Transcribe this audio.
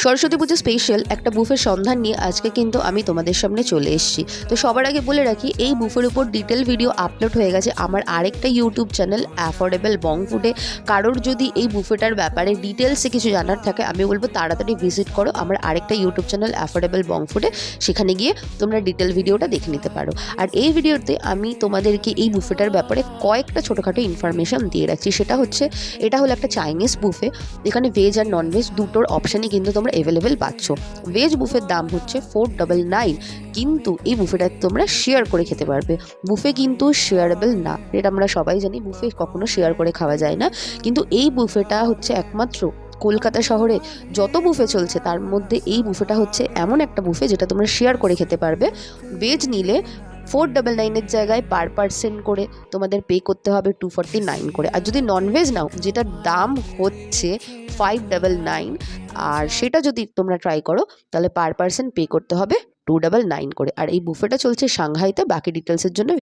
সরস্বতী পুজো special একটা বুফের সন্ধান নিয়ে আজকে কিন্তু আমি তোমাদের সামনে চলে এসেছি। তো সবার আগে বলে রাখি, এই বুফের উপর ডিটেল ভিডিও আপলোড হয়ে গেছে আমার আরেকটা ইউটিউব চ্যানেল অ্যাফোর্ডেবল বং ফুডে। কারোর যদি এই বুফেটার ব্যাপারে ডিটেলসে কিছু জানার থাকে, আমি বলবো তাড়াতাড়ি ভিজিট করো আমার আরেকটা ইউটিউব চ্যানেল অ্যাফোর্ডেবল বং ফুডে। সেখানে গিয়ে তোমরা ডিটেল ভিডিওটা দেখে নিতে পারো। আর এই ভিডিওতে আমি তোমাদেরকে এই বুফেটার ব্যাপারে কয়েকটা ছোটোখাটো ইনফরমেশন দিয়ে রাখছি। সেটা হচ্ছে, এটা হলো একটা চাইনিজ বুফে। এখানে ভেজ আর ননভেজ দুটোর অপশানই কিন্তু তোমরা অ্যাভেলেবেল পাচ্ছ। ভেজ বুফের দাম হচ্ছে 499, কিন্তু এই বুফেটা তোমরা শেয়ার করে খেতে পারবে। বুফে কিন্তু শেয়ারেবল না, এটা আমরা সবাই জানি, বুফে কখনো শেয়ার করে খাওয়া যায় না। কিন্তু এই বুফেটা হচ্ছে একমাত্র কলকাতা শহরে যত বুফে চলছে তার মধ্যে এই বুফেটা হচ্ছে এমন একটা বুফে যেটা তোমরা শেয়ার করে খেতে পারবে। ভেজ নিলে 499 জায়গায় পার পার্সন করে তোমাদের পে করতে হবে 249 করে। আর যদি ননভেজ নাও, যেটার দাম হচ্ছে 599, আর সেটা যদি তোমরা ট্রাই করো তাহলে পার পার্সন পে করতে হবে 299 করে। আর এই বুফেটা চলছে সাংহাইতে। বাকি ডিটেলসের জন্য